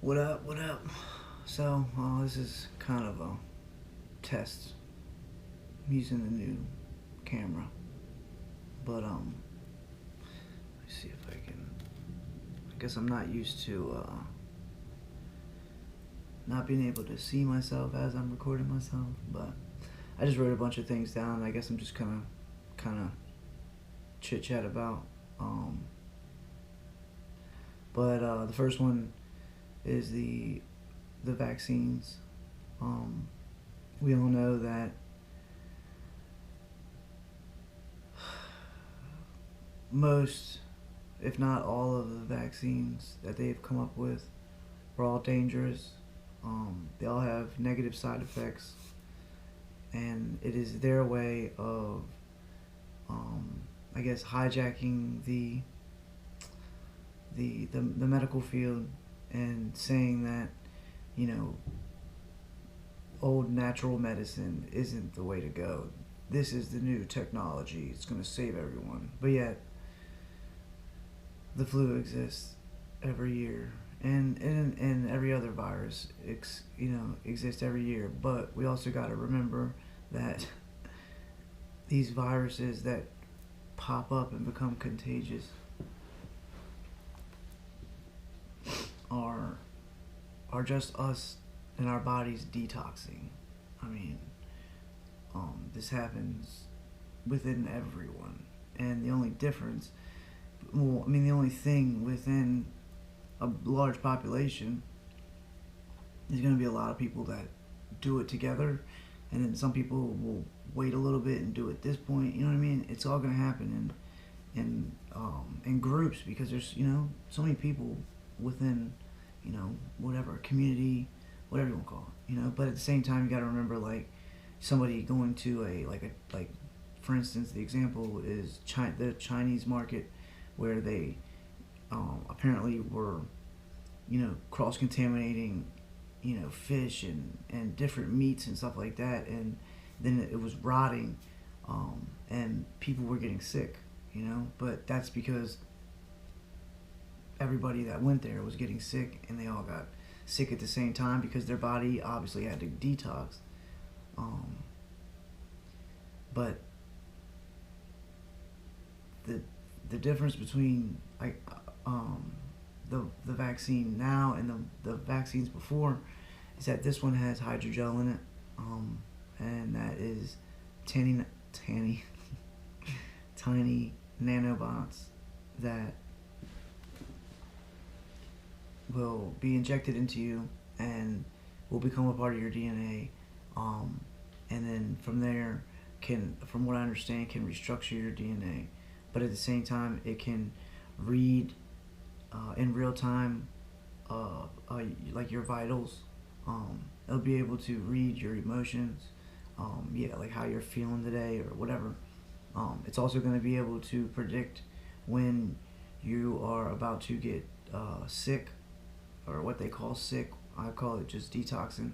What up? What up? So, this is kind of a test. I'm using the new camera, but let me see if I can. I guess I'm not used to not being able to see myself as I'm recording myself. But I just wrote a bunch of things down. I guess I'm just kind of chit chat about. But the first one is the vaccines. We all know that most, if not all, of the vaccines that they've come up with are all dangerous. They all have negative side effects, and it is their way of, I guess, hijacking the medical field and saying that, you know, old natural medicine isn't the way to go. This is the new technology. It's going to save everyone. But yet, the flu exists every year, and every other virus, exists every year. But we also got to remember that these viruses that pop up and become contagious are just us and our bodies detoxing. I mean, this happens within everyone, and the only difference, the only thing within a large population is going to be a lot of people that do it together, and then some people will wait a little bit and do it at this point. You know what I mean? It's all going to happen in groups, because there's so many people within whatever community, whatever you want to call it. But at the same time, you got to remember, like, somebody going to like for instance, the example is the Chinese market, where they apparently were cross contaminating fish and different meats and stuff like that, and then it was rotting, and people were getting sick. But that's because everybody that went there was getting sick, and they all got sick at the same time because their body obviously had to detox. But the difference between the vaccine now and the vaccines before is that this one has hydrogel in it, and that is tiny tiny nanobots that will be injected into you and will become a part of your DNA, and then from there from what I understand, can restructure your DNA. But at the same time, it can read in real time, like your vitals. It'll be able to read your emotions, like how you're feeling today or whatever. It's also going to be able to predict when you are about to get sick, or what they call sick. I call it just detoxing.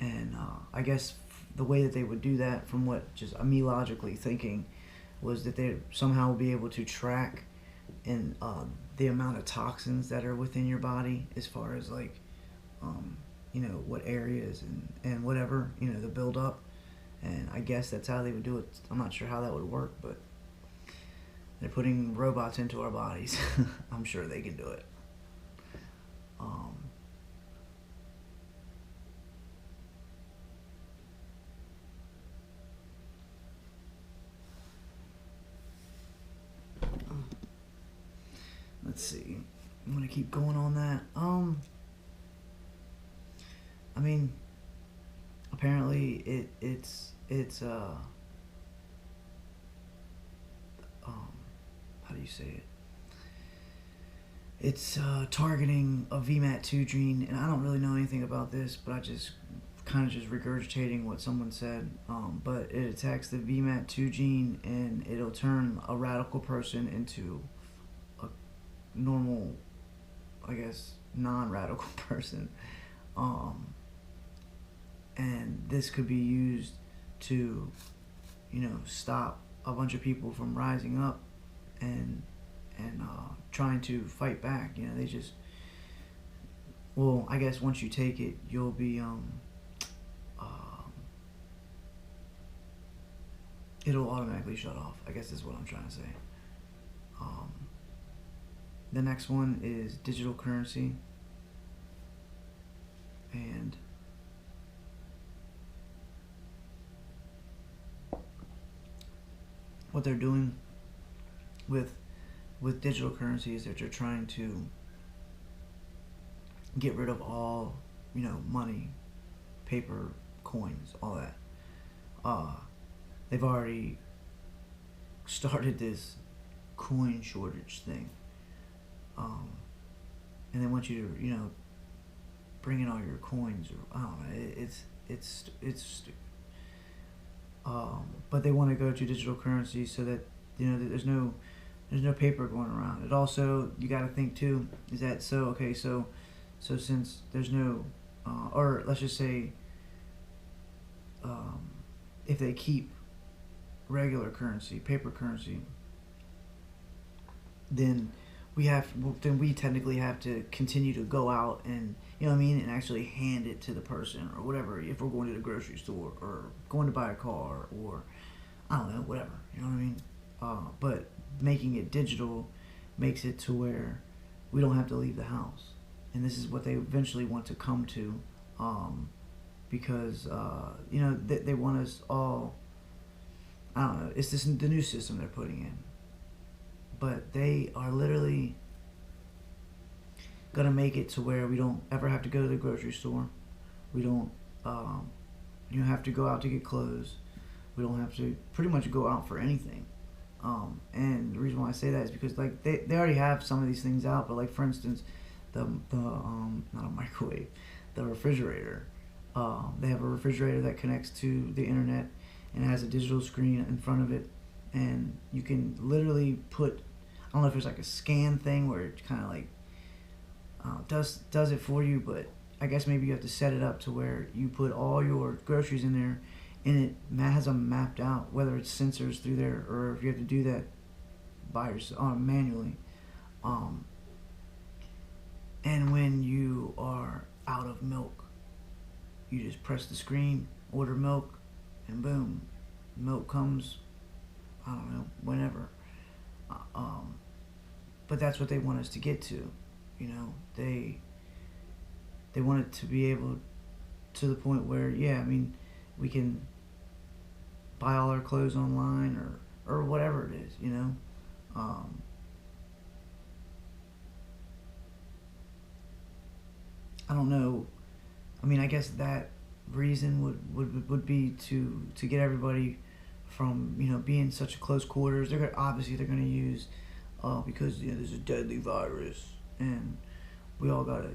And I guess the way that they would do that, from what just me logically thinking, was that they somehow will be able to track and the amount of toxins that are within your body, as far as like what areas and whatever, the build up. And I guess that's how they would do it. I'm not sure how that would work, but they're putting robots into our bodies. I'm sure they can do it. Let's see. I'm gonna keep going on that. I mean, apparently it's how do you say it? It's targeting a VMAT2 gene, and I don't really know anything about this, but I just kind of just regurgitating what someone said. But it attacks the VMAT2 gene, and it'll turn a radical person into a normal, I guess, non-radical person. And this could be used to, stop a bunch of people from rising up and trying to fight back. They just well, I guess once you take it, you'll be it'll automatically shut off. I guess is what I'm trying to say. Um, the next one is digital currency, and what they're doing with digital currency is that they're trying to get rid of all, money, paper, coins, all that. They've already started this coin shortage thing, and they want you to, bring in all your coins, or I don't know. It's stupid. But they want to go to digital currency so that that there's no paper going around. It also, you got to think too, is that so since there's no or let's just say if they keep regular currency, paper currency, then we technically have to continue to go out and, and actually hand it to the person or whatever, if we're going to the grocery store or going to buy a car, or I don't know, whatever, you know what I mean? But making it digital makes it to where we don't have to leave the house, and this is what they eventually want to come to, because they want us all. I don't know. It's the new system they're putting in, but they are literally gonna make it to where we don't ever have to go to the grocery store. We don't have to go out to get clothes. We don't have to pretty much go out for anything. And the reason why I say that is because like they already have some of these things out, but like for instance, the not a microwave, the refrigerator. They have a refrigerator that connects to the internet and has a digital screen in front of it, and you can literally put, I don't know if there's like a scan thing where it kind of like does it for you, but I guess maybe you have to set it up to where you put all your groceries in there, and it has them mapped out, whether it's sensors through there or if you have to do that by yourself manually. And when you are out of milk, you just press the screen, order milk, and boom, milk comes, I don't know, whenever. But that's what they want us to get to, they want it to be able to the point where, we can buy all our clothes online or whatever it is, I don't know. I mean, I guess that reason would be to get everybody from being such close quarters. They're gonna use because there's a deadly virus, and we all gotta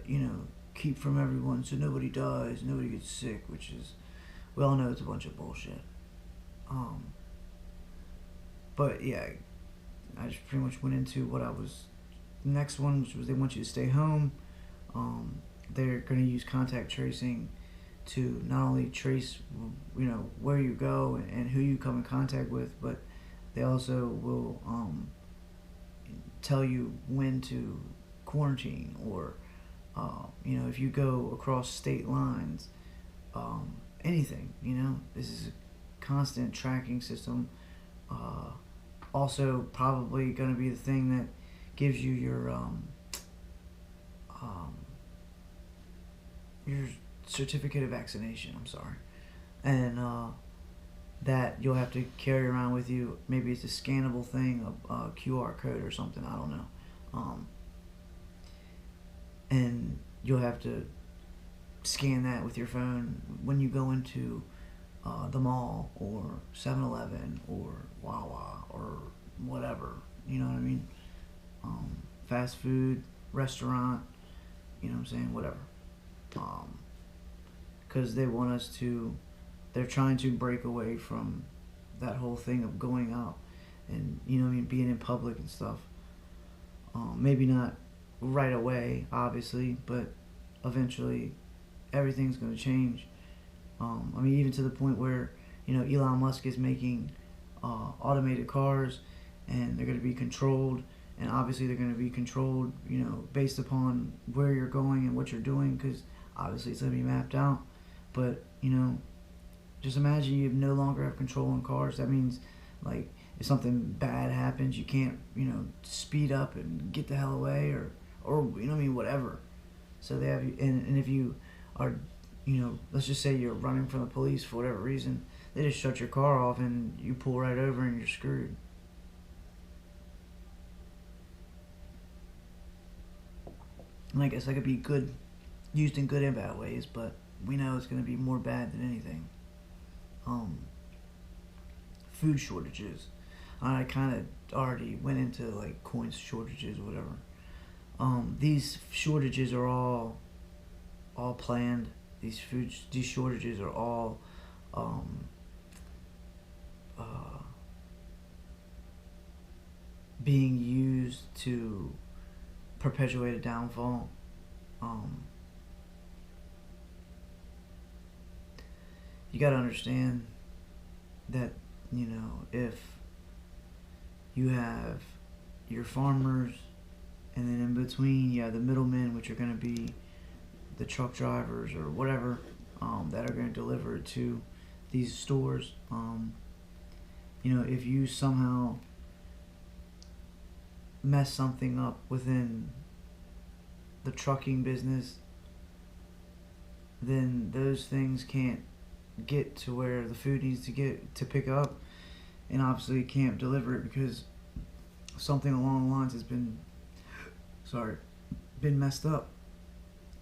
keep from everyone so nobody dies, nobody gets sick, which is, we all know it's a bunch of bullshit. But yeah, I just pretty much went into what I was. The next one, which was they want you to stay home. They're going to use contact tracing to not only trace, where you go and who you come in contact with, but they also will tell you when to quarantine, or if you go across state lines, anything. This is a constant tracking system. Also, probably going to be the thing that gives you your certificate of vaccination. I'm sorry, and that you'll have to carry around with you. Maybe it's a scannable thing, a QR code or something. I don't know. And you'll have to scan that with your phone when you go into the mall or 7-Eleven or Wawa or whatever. You know what I mean? Fast food restaurant. You know what I'm saying? Whatever. Because they want us to. They're trying to break away from that whole thing of going out and being in public and stuff. Maybe not right away, obviously, but eventually everything's going to change. Even to the point where Elon Musk is making automated cars, and they're going to be controlled, and obviously they're going to be controlled, based upon where you're going and what you're doing, because obviously it's going to be mapped out. But just imagine you no longer have control on cars. That means, like, if something bad happens, you can't, speed up and get the hell away, or whatever. So they have you, and if you are, let's just say you're running from the police for whatever reason, they just shut your car off and you pull right over and you're screwed. And I guess that could be good, used in good and bad ways, but we know it's going to be more bad than anything. Food shortages. I kind of already went into like coin shortages or whatever. These shortages are all planned. These shortages are all being used to perpetuate a downfall. You got to understand that, if you have your farmers, and then in between you have the middlemen, which are going to be the truck drivers or whatever, that are going to deliver it to these stores. If you somehow mess something up within the trucking business, then those things can't get to where the food needs to get to pick up, and obviously can't deliver it because something along the lines has been messed up.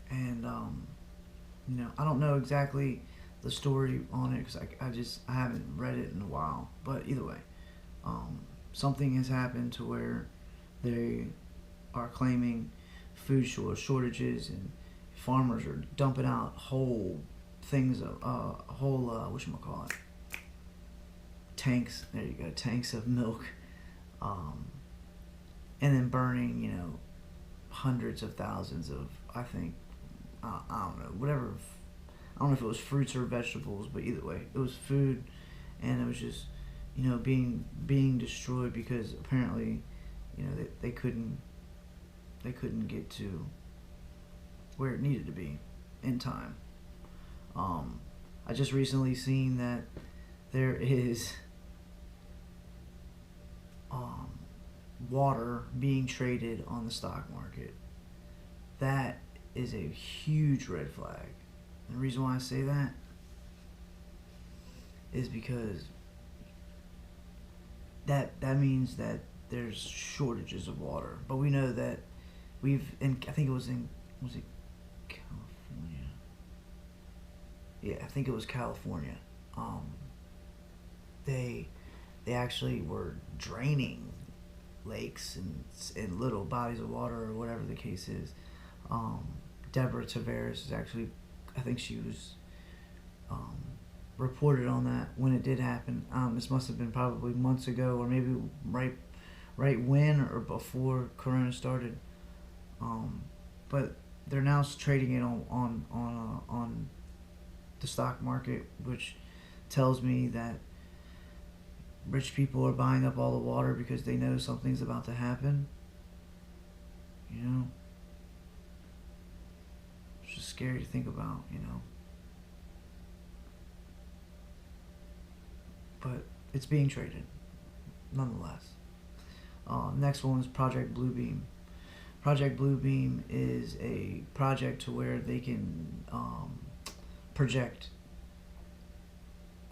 And I don't know exactly the story on it because I haven't read it in a while, but either way, something has happened to where they are claiming food shortages, and farmers are dumping out whole things of whatchamacallit, tanks, there you go, tanks of milk, and then burning, hundreds of thousands of, I think, I don't know, whatever, I don't know if it was fruits or vegetables, but either way, it was food, and it was just, being destroyed because apparently, they couldn't get to where it needed to be in time. I just recently seen that there is water being traded on the stock market. That is a huge red flag. And the reason why I say that is because that means that there's shortages of water. But we know that I think it was it California? Yeah, I think it was California. They actually were draining lakes and little bodies of water, or whatever the case is. Deborah Tavares is actually, I think she was reported on that when it did happen. This must have been probably months ago, or maybe right when or before Corona started. But they're now trading it on the stock market, which tells me that rich people are buying up all the water because they know something's about to happen. It's just scary to think about, But it's being traded, nonetheless. Next one is Project Bluebeam. Project Bluebeam is a project to where they can project,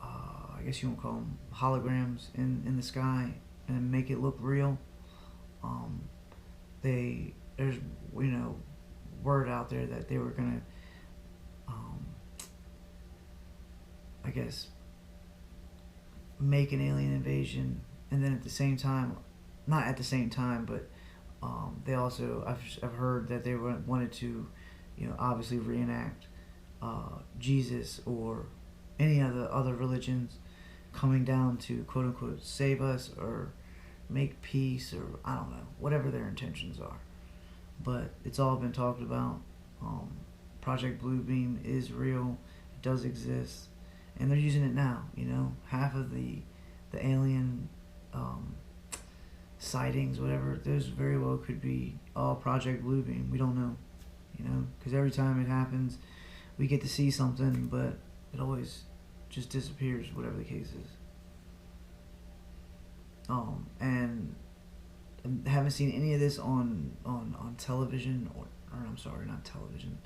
I guess you won't call them holograms in the sky and make it look real. There's word out there that they were gonna, I guess, make an alien invasion, and then at the same time, not at the same time, but they also, I've heard that they wanted to, obviously reenact Jesus or any other religions coming down to quote unquote save us or make peace, or I don't know, whatever their intentions are. But it's all been talked about. Project Bluebeam is real. It does exist, and they're using it now. Half of the alien sightings, whatever, those very well could be all Project Bluebeam. We don't know, because every time it happens, we get to see something, but it always just disappears, whatever the case is. And I haven't seen any of this on television, or I'm sorry, not television.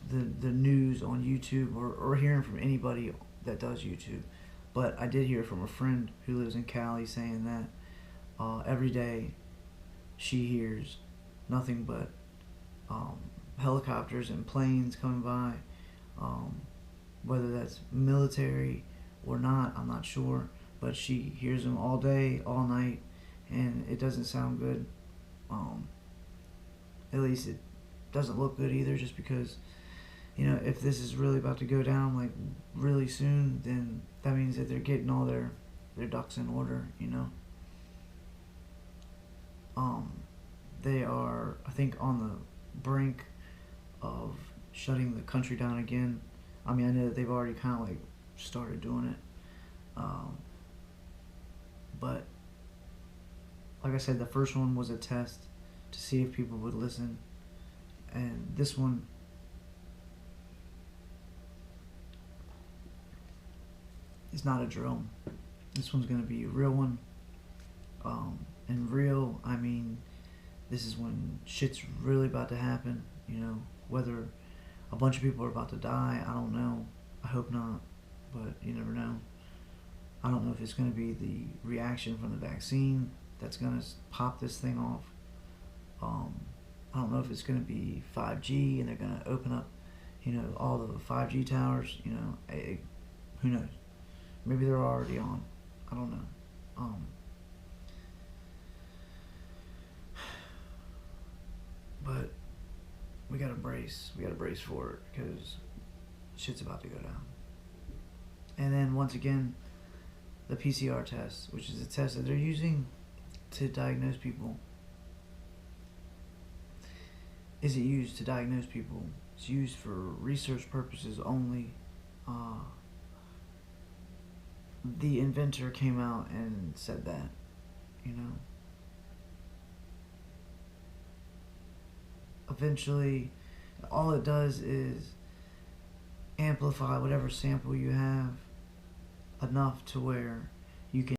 The news on YouTube, or hearing from anybody that does YouTube. But I did hear from a friend who lives in Cali saying that every day she hears nothing but helicopters and planes coming by. Whether that's military or not, I'm not sure. But she hears them all day, all night, and it doesn't sound good. At least it doesn't look good either, just because, if this is really about to go down, like, really soon, then that means that they're getting all their ducks in order, They are, I think, on the brink of shutting the country down again. I mean, I know that they've already kind of, like, started doing it. But, like I said, the first one was a test to see if people would listen. And this one, is not a drill. This one's going to be a real one. And real, I mean, this is when shit's really about to happen. Whether a bunch of people are about to die, I don't know. I hope not, but you never know. I don't know if it's going to be the reaction from the vaccine that's going to pop this thing off. I don't know if it's going to be 5G and they're going to open up, all the 5G towers. Who knows? Maybe they're already on. I don't know. But we gotta brace. We gotta brace for it, because shit's about to go down. And then once again, the PCR test, which is a test that they're using to diagnose people. Is it used to diagnose people? It's used for research purposes only. The inventor came out and said that, Eventually, all it does is amplify whatever sample you have enough to where you can